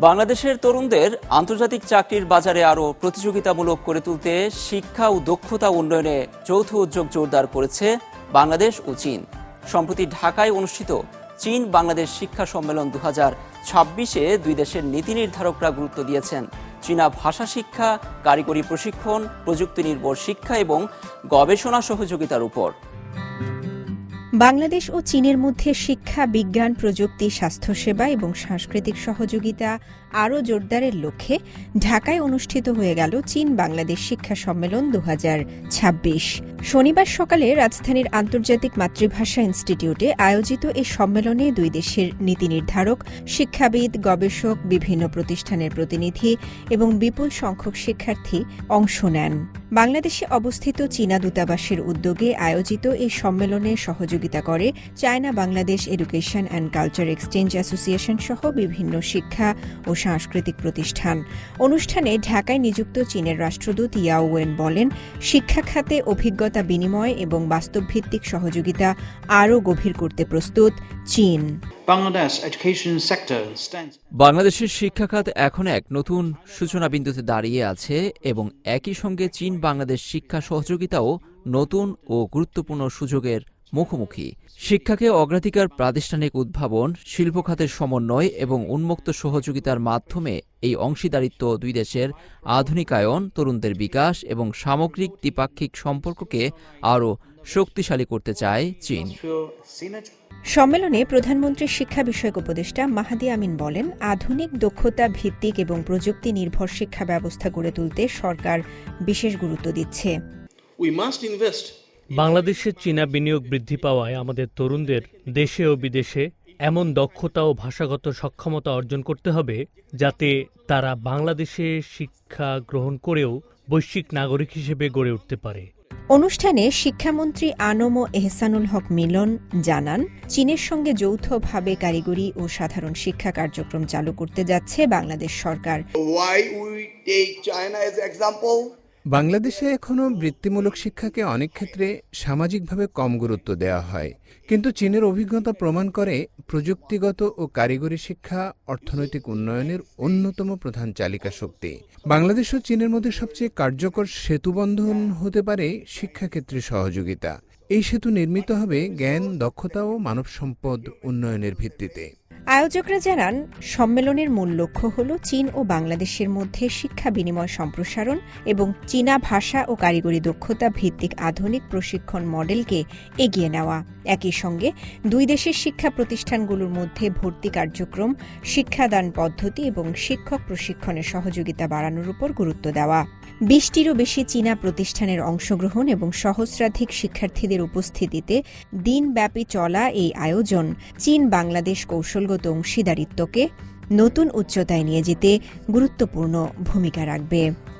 বাংলাদেশের তরুণদের আন্তর্জাতিক চাকরির বাজারে আরও প্রতিযোগিতামূলক করে তুলতে শিক্ষা ও দক্ষতা উন্নয়নে যৌথ উদ্যোগ জোরদার করেছে বাংলাদেশ ও চীন। সম্প্রতি ঢাকায় অনুষ্ঠিত চীন বাংলাদেশ শিক্ষা সম্মেলন 2026-এ দুই দেশের নীতি নির্ধারকরা গুরুত্ব দিয়েছেন চীনা ভাষা শিক্ষা, কারিগরি প্রশিক্ষণ, প্রযুক্তি নির্ভর শিক্ষা এবং গবেষণা সহযোগিতার উপর। বাংলাদেশ ও চীনের মধ্যে শিক্ষা, বিজ্ঞান, প্রযুক্তি, স্বাস্থ্যসেবা এবং সাংস্কৃতিক সহযোগিতা আরও জোরদারের লক্ষ্যে ঢাকায় অনুষ্ঠিত হয়ে গেল চীন বাংলাদেশ শিক্ষা সম্মেলন 2026। শনিবার সকালে রাজধানীর আন্তর্জাতিক মাতৃভাষা ইনস্টিটিউটে আয়োজিত এই সম্মেলনে দুই দেশের নীতি নির্ধারক, শিক্ষাবিদ, গবেষক, বিভিন্ন প্রতিষ্ঠানের প্রতিনিধি এবং বিপুল সংখ্যক শিক্ষার্থী অংশ নেন। বাংলাদেশে অবস্থিত চীনা দূতাবাসের উদ্যোগে আয়োজিত এই সম্মেলনে সহযোগিতা করে China Bangladesh education and culture exchange association সহ বিভিন্ন শিক্ষা ও সাংস্কৃতিক প্রতিষ্ঠান। অনুষ্ঠানে ঢাকায় নিযুক্ত চীনের রাষ্ট্রদূত ইয়াও ওয়েন বলেন, শিক্ষা খাতে অভিজ্ঞতা বিনিময় এবং বাস্তবভিত্তিক সহযোগিতা আরও গভীর করতে প্রস্তুত চীন। বাংলাদেশের শিক্ষা খাত এখন এক নতুন সূচনা বিন্দুতে দাঁড়িয়ে আছে এবং একই সঙ্গে চীন বাংলাদেশ শিক্ষা সহযোগিতাও নতুন ও গুরুত্বপূর্ণ সুযোগের মুখোমুখি। শিক্ষাকে অগ্রাধিকার, প্রাতিষ্ঠানিক উদ্ভাবন, শিল্প খাতের সমন্বয় এবং উন্মুক্ত সহযোগিতার মাধ্যমে এই অংশীদারিত্ব দুই দেশের আধুনিকায়ন, তরুণদের বিকাশ এবং সামগ্রিক দ্বিপাক্ষিক সম্পর্ককে আরও শক্তিশালী করতে চায় চীন। সম্মেলনে প্রধানমন্ত্রীর শিক্ষা বিষয়ক উপদেষ্টা মাহাদি আমিন বলেন, আধুনিক দক্ষতা ভিত্তিক এবং প্রযুক্তি নির্ভর শিক্ষা ব্যবস্থা গড়ে তুলতে সরকার বিশেষ গুরুত্ব দিচ্ছে। বাংলাদেশের চীনা বিনিয়োগ বৃদ্ধি পাওয়ায় আমাদের তরুণদের দেশে ও বিদেশে এমন দক্ষতা ও ভাষাগত সক্ষমতা অর্জন করতে হবে যাতে তারা বাংলাদেশে শিক্ষা গ্রহণ করেও বৈশ্বিক নাগরিক হিসেবে গড়ে উঠতে পারে। অনুষ্ঠানে শিক্ষামন্ত্রী আনম এহসানুল হক মিলন জানান, চীনের সঙ্গে যৌথভাবে কারিগরি ও সাধারণ শিক্ষা কার্যক্রম চালু করতে যাচ্ছে বাংলাদেশ সরকার। বাংলাদেশে এখনও বৃত্তিমূলক শিক্ষাকে অনেক ক্ষেত্রে সামাজিকভাবে কম গুরুত্ব দেওয়া হয়, কিন্তু চীনের অভিজ্ঞতা প্রমাণ করে প্রযুক্তিগত ও কারিগরি শিক্ষা অর্থনৈতিক উন্নয়নের অন্যতম প্রধান চালিকা শক্তি। বাংলাদেশ ও চীনের মধ্যে সবচেয়ে কার্যকর সেতুবন্ধন হতে পারে শিক্ষাক্ষেত্রে সহযোগিতা। এই সেতু নির্মিত হবে জ্ঞান, দক্ষতা ও মানব সম্পদ উন্নয়নের ভিত্তিতে। আয়োজকরা জানান, সম্মেলনের মূল লক্ষ্য হল চীন ও বাংলাদেশের মধ্যে শিক্ষা বিনিময় সম্প্রসারণ এবং চীনা ভাষা ও কারিগরি দক্ষতা ভিত্তিক আধুনিক প্রশিক্ষণ মডেলকে এগিয়ে নেওয়া। একই সঙ্গে দুই দেশের শিক্ষা প্রতিষ্ঠানগুলোর মধ্যে ভর্তি কার্যক্রম, শিক্ষাদান পদ্ধতি এবং শিক্ষক প্রশিক্ষণের সহযোগিতা বাড়ানোর উপর গুরুত্ব দেওয়া। 20টিরও বেশি চীনা প্রতিষ্ঠানের অংশগ্রহণ এবং সহস্রাধিক শিক্ষার্থীদের উপস্থিতিতে দিনব্যাপী চলা এই আয়োজন চীন বাংলাদেশ কৌশলগত অংশীদারিত্বকে নতুন উচ্চতায় নিয়ে যেতে গুরুত্বপূর্ণ ভূমিকা রাখবে।